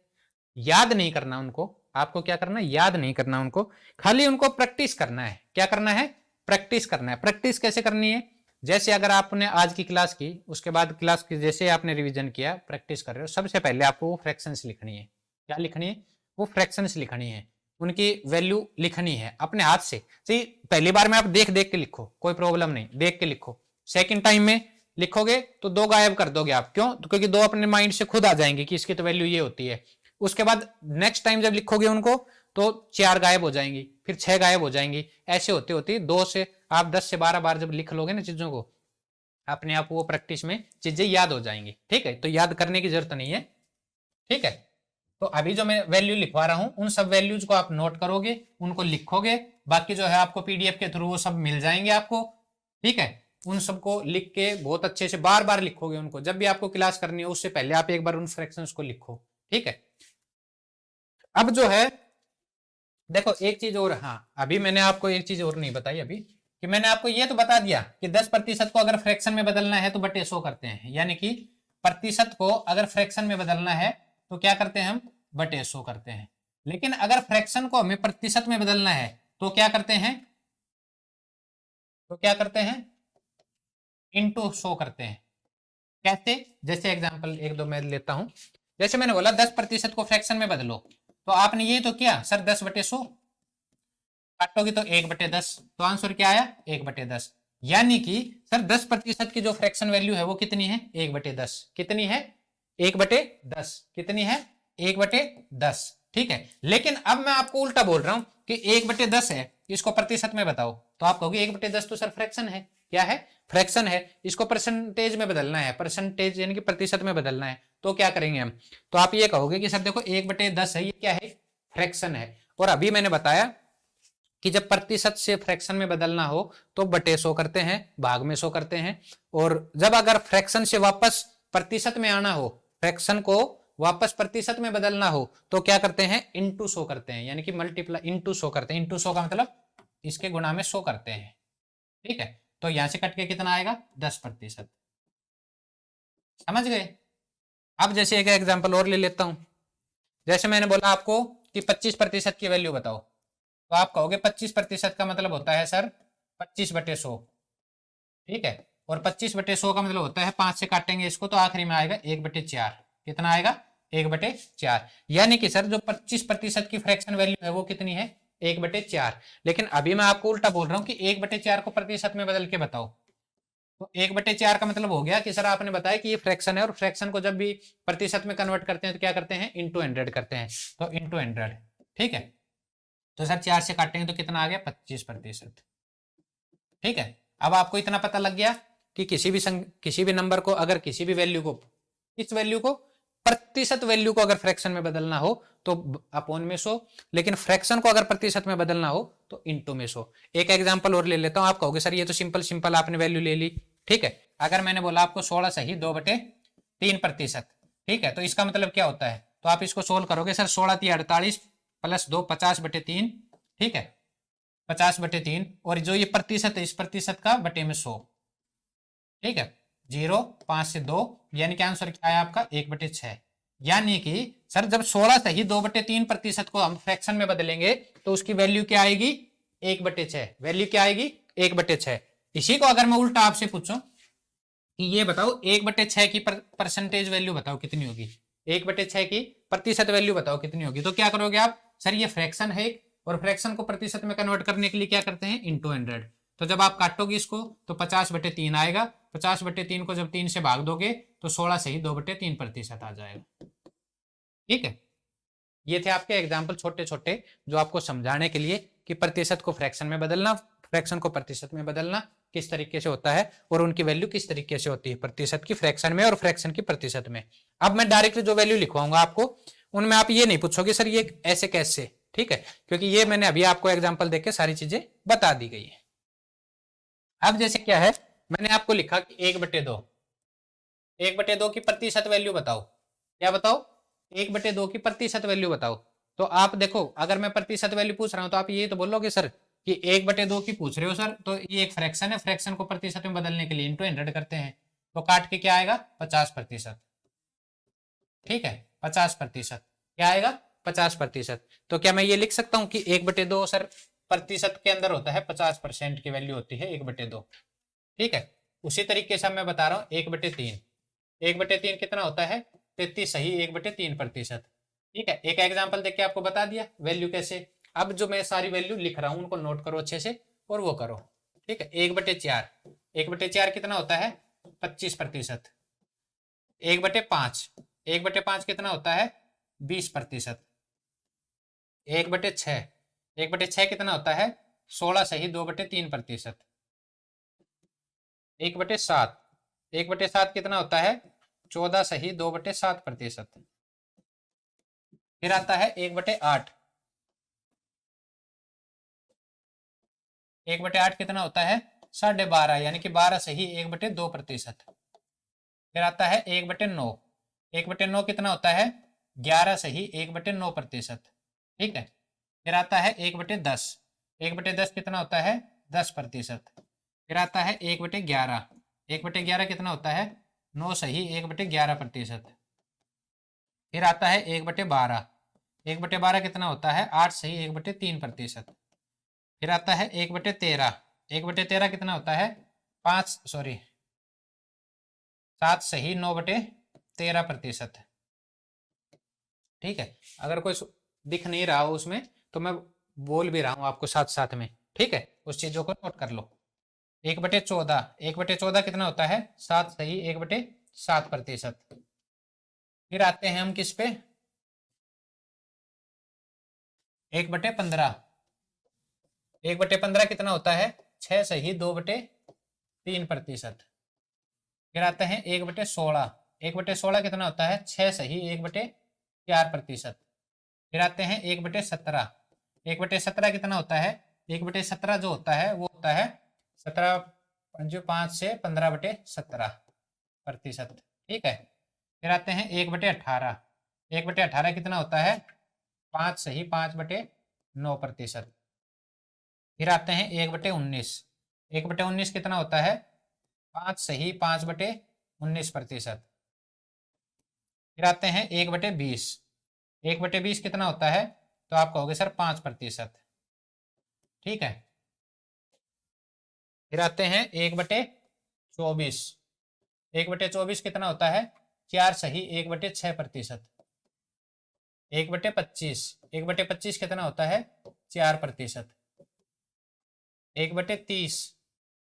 A: याद नहीं करना उनको, आपको क्या करना है, याद नहीं करना उनको, खाली उनको प्रैक्टिस करना है। क्या करना है, प्रैक्टिस करना है। प्रैक्टिस कैसे करनी है, जैसे अगर आपने आज की क्लास की, उसके बाद क्लास की जैसे आपने रिवीजन किया, प्रैक्टिस कर रहे हो, सबसे पहले आपको वो फ्रैक्शंस लिखनी है। क्या लिखनी है, वो फ्रैक्शंस लिखनी है, उनकी वैल्यू लिखनी है अपने हाथ से। सही, पहली बार में आप देख देख के लिखो, कोई प्रॉब्लम नहीं, देख के लिखो। सेकंड टाइम में लिखोगे तो दो गायब कर दोगे आप, क्यों, तो क्योंकि दो अपने माइंड से खुद आ जाएंगे कि इसकी तो वैल्यू ये होती है। उसके बाद नेक्स्ट टाइम जब लिखोगे उनको तो 4 गायब हो जाएंगी, फिर 6 गायब हो जाएंगी। ऐसे होते होते 2 से आप 10 से 12 बार जब लिख लोगे ना चीजों को, अपने आप वो प्रैक्टिस में चीजें याद हो जाएंगी। ठीक है, तो याद करने की जरूरत नहीं है। ठीक है, तो अभी जो मैं वैल्यू लिखवा रहा हूं उन सब वैल्यूज को आप नोट करोगे, उनको लिखोगे। बाकी जो है आपको पीडीएफ के थ्रू वो सब मिल जाएंगे आपको। ठीक है, उन सबको लिख के बहुत अच्छे से बार बार लिखोगे उनको, जब भी आपको क्लास करनी हो उससे पहले आप एक बार उन फ्रैक्शंस को लिखो। ठीक है, अब जो है देखो एक चीज और, हाँ अभी मैंने आपको एक चीज और नहीं बताई अभी, कि मैंने आपको ये तो बता दिया कि 10% को अगर फ्रैक्शन में बदलना है तो बटे 100 करते हैं, यानी कि प्रतिशत को अगर फ्रैक्शन में बदलना है तो क्या करते हैं हम, बटे 100 करते हैं। लेकिन अगर फ्रैक्शन को हमें प्रतिशत में बदलना है तो क्या करते हैं, तो क्या करते हैं, इंटू 100 करते हैं। कैसे, जैसे एग्जांपल एक दो मैं लेता हूं। जैसे मैंने बोला 10% को फ्रैक्शन में बदलो, तो आपने ये तो किया सर 10/100, काटोगे तो 1/10, तो आंसर क्या आया 1/10। यानी कि सर 10% की जो फ्रैक्शन वैल्यू है वो कितनी है, 1/10। कितनी है, 1/10। कितनी है, 1/10। ठीक है, लेकिन अब मैं आपको उल्टा बोल रहा हूं कि 1/10 है, इसको प्रतिशत में बताओ, तो आप कहोगे 1/10 तो सर फ्रैक्शन है। क्या है, फ्रैक्शन है, इसको परसेंटेज में बदलना है, परसेंटेज यानी कि प्रतिशत में बदलना है, तो क्या करेंगे हम, तो आप ये कहोगे कि सर देखो 1/10 है, ये क्या है, फ्रैक्शन है। और अभी मैंने बताया कि जब प्रतिशत से फ्रैक्शन में बदलना हो तो बटे 100 करते हैं, भाग में 100 करते हैं। और जब अगर फ्रैक्शन से वापस प्रतिशत में आना हो, फ्रैक्शन को वापस प्रतिशत में बदलना हो, तो क्या करते हैं, इंटू 100 करते हैं, यानी कि मल्टीप्लाई इंटू 100 करते हैं। इंटू 100 का मतलब इसके गुणा में 100 करते हैं। ठीक है, तो यहां से कट के कितना आएगा, 10%। समझ गए। अब जैसे एक एग्जांपल और ले लेता हूं। जैसे मैंने बोला आपको कि 25% की वैल्यू बताओ, तो आप कहोगे 25% का मतलब होता है सर 25/100। ठीक है, और 25/100 का मतलब होता है 5 से काटेंगे इसको तो आखिरी में आएगा 1/4। कितना आएगा, 1/4। यानी कि सर जो 25% की फ्रैक्शन वैल्यू है वो कितनी है, 1/4। लेकिन अभी मैं आपको उल्टा बोल रहा हूँ कि 1/4 को प्रतिशत में बदल के बताओ। तो 1/4 का मतलब हो गया कि सर आपने बताया कि ये फ्रैक्शन है, और फ्रैक्शन को जब भी प्रतिशत में कन्वर्ट करते हैं तो क्या करते हैं, इंटू 100 करते हैं, तो इंटू 100। ठीक है, तो सर 4 से काटेंगे तो कितना आ गया, 25%। ठीक है, अब आपको इतना पता लग गया कि किसी भी नंबर को अगर किसी भी वैल्यू को, इस वैल्यू को प्रतिशत वैल्यू को अगर फ्रैक्शन में बदलना हो तो अपॉन में 100, लेकिन फ्रैक्शन को अगर प्रतिशत में बदलना हो तो इंटू में 100। एक एग्जांपल और ले लेता हूं, आप कहोगे सर ये तो सिंपल सिंपल आपने वैल्यू ले ली। ठीक है, अगर मैंने बोला आपको 16 सही 2/3%, ठीक है, तो इसका मतलब क्या होता है, तो आप इसको सोल्व करोगे सर, 16×3 = 48 प्लस 2 50/3। ठीक है, 50/3, और जो ये प्रतिशत है इस प्रतिशत का बटे में 100। ठीक है, 0, 5 से 2, यानी कि आंसर क्या है आपका 1/6। यानी कि सर जब 16 सही 2/3% को हम फ्रैक्शन में बदलेंगे तो उसकी वैल्यू क्या आएगी 1/6। वैल्यू क्या आएगी 1/6। इसी को अगर मैं उल्टा आपसे पूछूं कि ये बताओ 1/6 की परसेंटेज वैल्यू बताओ कितनी होगी, 1/6 की प्रतिशत वैल्यू बताओ कितनी होगी, तो क्या करोगे आप, सर ये फ्रैक्शन है और फ्रैक्शन को प्रतिशत में कन्वर्ट करने के लिए क्या करते हैं इंटू 100। तो जब आप काटोगे इसको तो 50/3 आएगा, 50/3 को जब 3 से भाग दोगे तो 16 से ही 2/3% आ जाएगा। ठीक है, ये थे आपके एग्जाम्पल छोटे छोटे जो आपको समझाने के लिए कि प्रतिशत को फ्रैक्शन में बदलना, फ्रैक्शन को प्रतिशत में बदलना किस तरीके से होता है और उनकी वैल्यू किस तरीके से होती है, प्रतिशत की फ्रैक्शन में और फ्रैक्शन की प्रतिशत में। अब मैं डायरेक्ट जो वैल्यू लिखवाऊंगा आपको उनमें आप ये नहीं पूछोगे सर ये ऐसे कैसे, ठीक है, क्योंकि ये मैंने अभी आपको एग्जाम्पल देके सारी चीजें बता दी गई है। अब जैसे क्या है, मैंने आपको लिखा कि 1/2, 1/2 की प्रतिशत वैल्यू बताओ, क्या बताओ 1/2 की प्रतिशत वैल्यू बताओ। तो आप देखो अगर मैं प्रतिशत वैल्यू पूछ रहा हूं तो आप ये तो बोलोगे सर कि 1/2 की पूछ रहे हो सर, तो ये एक फ्रैक्शन है, फ्रैक्शन को प्रतिशत में बदलने के लिए इंटू 100 करते हैं, तो काट के क्या आएगा 50%। ठीक है 50%, क्या आएगा 50%। तो क्या मैं ये लिख सकता हूं कि 1/2 सर प्रतिशत के अंदर होता है 50% की वैल्यू होती है 1/2। ठीक है, उसी तरीके से मैं बता रहा हूँ 1/3, 1/3 कितना होता है 33 सही 1/3%। ठीक है, एक एग्जांपल देके आपको बता दिया वैल्यू कैसे। अब जो मैं सारी वैल्यू लिख रहा हूं उनको नोट करो अच्छे से और वो करो। ठीक है, 1/4, 1/4 कितना होता है 25%। 1/5, 1/5 कितना होता है 20%। 1/6, 1/6 कितना होता है 16 सही 2/3%। 1/7, 1/7 कितना होता है 14 सही 2/7%। फिर आता है 1/8, 1/8 कितना होता है 12.5 यानी कि 12 सही 1/2%। फिर आता है 1/9, 1/9 कितना होता है 11 सही 1/9%। ठीक है, फिर आता है 1/10, 1/10 कितना होता है 10%। फिर आता है 1/11, 1/11 कितना होता है 9 सही 1/11%। फिर आता है 1/12, 1/12 कितना होता है 8 सही 1/3%। फिर आता है 1/13, 1/13 कितना होता है 7 सही 9/13%। ठीक है, अगर कोई दिख नहीं रहा हो उसमें तो मैं बोल भी रहा हूं आपको साथ साथ में। ठीक है, उस चीजों को नोट कर लो। 1/14, 1/14 कितना होता है 7 सही 1/7%। फिर आते हैं हम किस पे 1/15, 1/15 कितना होता है 6 सही 2/3%। फिर आते हैं 1/16, 1/16 कितना होता है 6 सही 1/4%। फिर आते हैं 1/17, 1/17 कितना होता है 1/17 जो होता है वो होता है 17.5 से 15/17%। ठीक है, फिर आते हैं 1/18, 1/18 कितना होता है 5 सही 5/9%। फिर आते हैं 1/19, 1/19 कितना होता है 5 सही 5/19%। फिर आते हैं 1/20, 1/20 कितना होता है तो आप कहोगे सर 5%। ठीक है, फिर आते हैं 1/24, 1/24 कितना होता है 4 सही 1/6%। 1/25, 1/25 कितना होता है 4%। 1/30,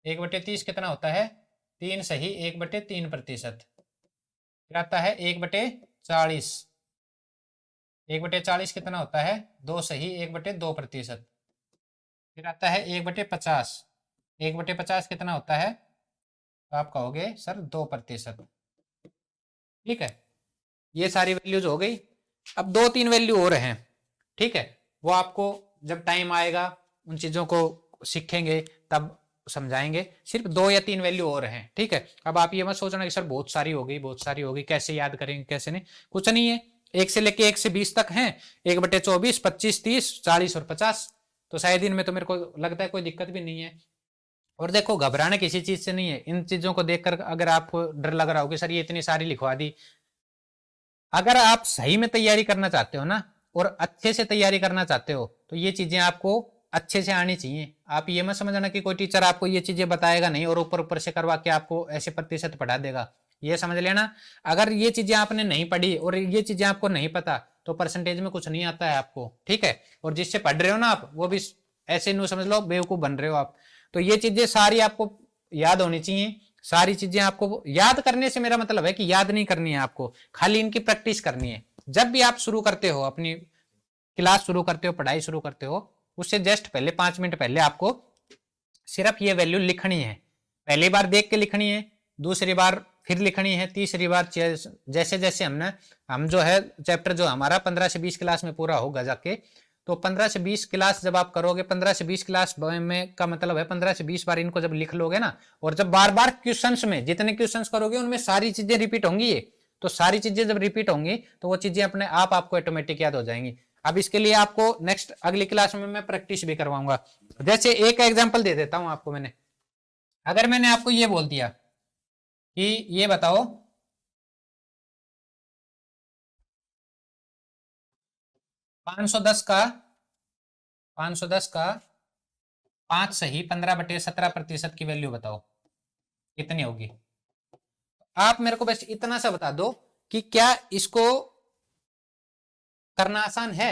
A: 1/30 कितना होता है 3 सही 1/3%। फिर आता है 1/40, 1/40 कितना होता है 2 सही 1/2%। फिर आता है 1/50, 1/50 कितना होता है तो आप कहोगे सर 2%। ठीक है, ये सारी वैल्यूज हो गई। अब 2-3 वैल्यू और हैं, ठीक है, वो आपको जब टाइम आएगा उन चीजों को सीखेंगे तब समझाएंगे। सिर्फ 2 या 3 वैल्यू और हैं। ठीक है, अब आप ये मत सोचना कि सर बहुत सारी हो गई, बहुत सारी हो गई, कैसे याद करेंगे कैसे नहीं, कुछ नहीं है। 1 से लेके 1 से 20 तक हैं, 1/24, 25, 30, 40 और 50। तो शायद इनमें तो मेरे को लगता है कोई दिक्कत भी नहीं है। और देखो घबराना किसी चीज से नहीं है। इन चीजों को देखकर अगर आपको डर लग रहा हो कि सर ये इतनी सारी लिखवा दी, अगर आप सही में तैयारी करना चाहते हो ना और अच्छे से तैयारी करना चाहते हो तो ये चीजें आपको अच्छे से आनी चाहिए। आप ये मत समझना कि कोई टीचर आपको ये चीजें बताएगा नहीं और ऊपर ऊपर से करवा के आपको ऐसे प्रतिशत पढ़ा देगा, ये समझ लेना। अगर ये चीजें आपने नहीं पढ़ी और ये चीजें आपको नहीं पता तो परसेंटेज में कुछ नहीं आता है आपको, ठीक है। और जिससे पढ़ रहे हो ना आप, वो भी ऐसे नहीं समझ लो बेवकूफ बन रहे हो आप। तो ये चीजें सारी आपको याद होनी चाहिए। सारी चीजें आपको याद करने से मेरा मतलब है कि याद नहीं करनी है आपको, खाली इनकी प्रैक्टिस करनी है। जब भी आप शुरू करते हो, अपनी क्लास शुरू करते हो, पढ़ाई शुरू करते हो, उससे जस्ट पहले 5 मिनट पहले आपको सिर्फ ये वैल्यू लिखनी है। पहली बार देख के लिखनी है, दूसरी बार फिर लिखनी है, तीसरी बार जैसे जैसे हम जो है चैप्टर जो हमारा 15 से 20 क्लास में पूरा होगा जाके, तो 15 से 20 क्लास जब आप करोगे, 15 से 20 क्लास में का मतलब है 15 से 20 बार इनको जब लिख लोगे ना, और जब बार बार क्वेश्चंस में जितने क्वेश्चंस करोगे उनमें सारी चीजें रिपीट होंगी ये, तो सारी चीजें जब रिपीट होंगी तो वो चीजें अपने आप आपको ऑटोमेटिक याद हो जाएंगी। अब इसके लिए आपको नेक्स्ट अगली क्लास में मैं प्रैक्टिस भी करवाऊंगा। जैसे एक एग्जाम्पल दे देता हूं आपको। अगर मैंने आपको ये बोल दिया कि ये बताओ 510 का 5 सही 15/17% की वैल्यू बताओ कितनी होगी। आप मेरे को बस इतना सा बता दो कि क्या इसको करना आसान है।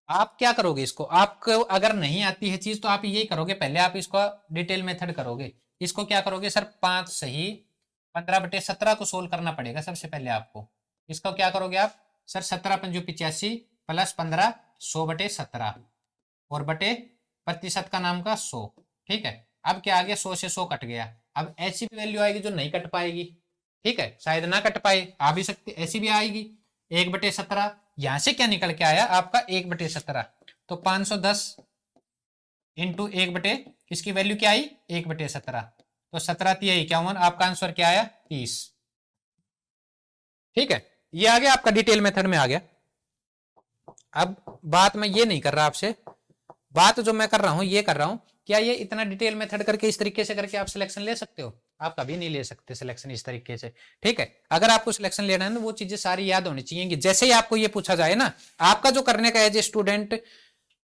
A: आप क्या करोगे, इसको आपको अगर नहीं आती है चीज तो आप यही करोगे, पहले आप इसको डिटेल मेथड करोगे। इसको क्या करोगे सर, 5 सही 15/17 को सोल्व करना पड़ेगा सबसे पहले आपको। इसको क्या करोगे आप सर, 17×5 = 85 प्लस 15 100/17 और बटे प्रतिशत का नाम का 100, ठीक है। अब क्या आ गया, 100 से 100 कट गया। अब ऐसी भी वैल्यू आएगी जो नहीं कट पाएगी, ठीक है, शायद ना कट पाए, आ भी सकती, ऐसी भी आएगी 1/17। यहां से क्या निकल के आया आपका 1/17, तो 510 इंटू 1 इसकी वैल्यू क्या आई 1/17, तो 17×3 = 51। आपका आंसर क्या आया 30, ठीक है। ये आ गया आपका डिटेल मेथड में आ गया। अब बात मैं ये नहीं कर रहा आपसे, बात जो मैं कर रहा हूं ये कर रहा हूं, क्या ये इतना डिटेल मेथड करके इस तरीके से करके आप सिलेक्शन ले सकते हो? आप कभी नहीं ले सकते सिलेक्शन इस तरीके से, ठीक है। अगर आपको सिलेक्शन लेना है ना, वो चीजें सारी याद होनी चाहिए कि जैसे ही आपको ये पूछा जाए ना, आपका जो करने का एज ए स्टूडेंट,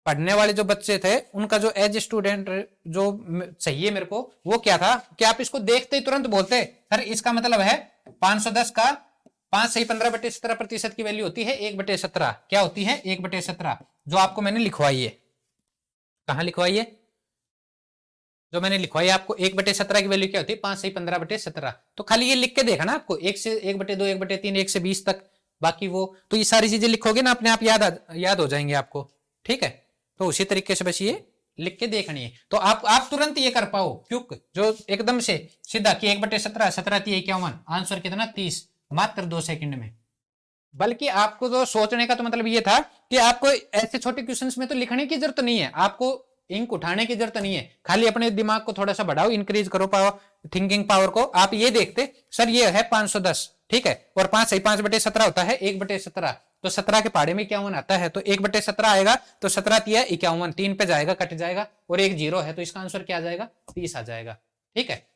A: पढ़ने वाले जो बच्चे थे उनका जो एज ए स्टूडेंट जो चाहिए मेरे को, वो क्या था कि आप इसको देखते ही तुरंत बोलते सर इसका मतलब है 510 का 5 सही 15/17% की वैल्यू होती है 1/17। क्या होती है 1/17, जो आपको मैंने लिखवाई है। कहां लिखवाई है? जो मैंने लिखवाई आपको 1/17 की वैल्यू क्या होती है 5 सही 15/17। तो खाली ये लिख के देखा ना आपको, 1 से 1/2 1/3 1 से 20 तक, बाकी वो तो ये सारी चीजें लिखोगे ना अपने आप याद हो जाएंगे आपको, ठीक है। तो उसी तरीके से बस ये लिख के देखनी है, तो आप तुरंत ये कर पाओ क्यों, जो एकदम से सीधा कि 1/17 17×3 = 51, आंसर कितना 30, मात्र 2 सेकंड में। बल्कि आपको तो सोचने का तो मतलब ये था कि आपको ऐसे छोटे क्वेश्चंस में तो लिखने की जरूरत नहीं है, आपको इंक उठाने की जरूरत नहीं है, खाली अपने दिमाग को थोड़ा सा बढ़ाओ, इंक्रीज करो पावर, थिंकिंग पावर को। आप ये देखते सर ये है 510, ठीक है, और 5 सही 5/17 होता है 1/17, तो 17 के पहाड़े में 51 आता है, तो 1/17 आएगा, तो 17×3 = 51, 3 पे जाएगा कट जाएगा, और एक 0 है, तो इसका आंसर क्या आ जाएगा 30 आ जाएगा, ठीक है।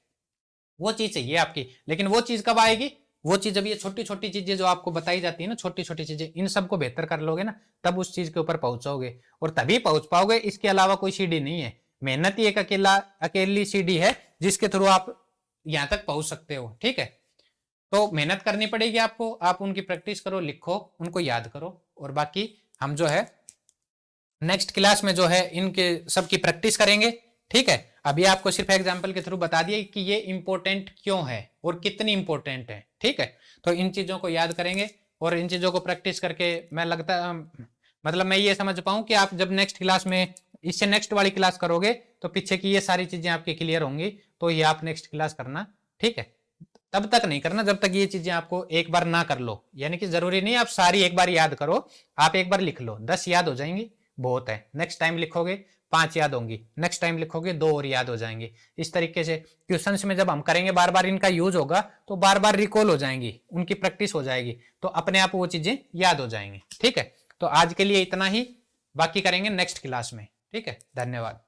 A: वो चीज चाहिए आपकी, लेकिन वो चीज कब आएगी, वो चीज जब ये छोटी छोटी चीजें जो आपको बताई जाती है ना, छोटी छोटी चीजें, इन सबको बेहतर कर लोगे ना, तब उस चीज के ऊपर पहुंचोगे, और तभी पहुंच पाओगे। इसके अलावा कोई सीढ़ी नहीं है, मेहनत ही एक अकेली सीढ़ी है जिसके थ्रू आप यहां तक पहुंच सकते हो, ठीक है। तो मेहनत करनी पड़ेगी आपको, आप उनकी प्रैक्टिस करो, लिखो, उनको याद करो, और बाकी हम जो है नेक्स्ट क्लास में जो है इनके सबकी प्रैक्टिस करेंगे, ठीक है। अभी आपको सिर्फ एग्जांपल के थ्रू बता दिए कि ये इंपॉर्टेंट क्यों है और कितनी इंपॉर्टेंट है, ठीक है। तो इन चीजों को याद करेंगे और इन चीजों को प्रैक्टिस करके मैं मतलब मैं ये समझ पाऊं कि आप जब नेक्स्ट क्लास में इससे नेक्स्ट वाली क्लास करोगे तो पीछे की ये सारी चीजें आपकी क्लियर होंगी, तो ये आप नेक्स्ट क्लास करना, ठीक है। तब तक नहीं करना जब तक ये चीजें आपको एक बार ना कर लो, यानी कि जरूरी नहीं आप सारी एक बार याद करो, आप एक बार लिख लो, 10 याद हो जाएंगी बहुत है, नेक्स्ट टाइम लिखोगे 5 याद होंगी, नेक्स्ट टाइम लिखोगे 2 और याद हो जाएंगी। इस तरीके से क्वेश्चंस में जब हम करेंगे बार बार इनका यूज होगा तो बार बार रिकॉल हो जाएंगी, उनकी प्रैक्टिस हो जाएगी, तो अपने आप वो चीजें याद हो जाएंगी, ठीक है। तो आज के लिए इतना ही, बाकी करेंगे नेक्स्ट क्लास में, ठीक है। धन्यवाद।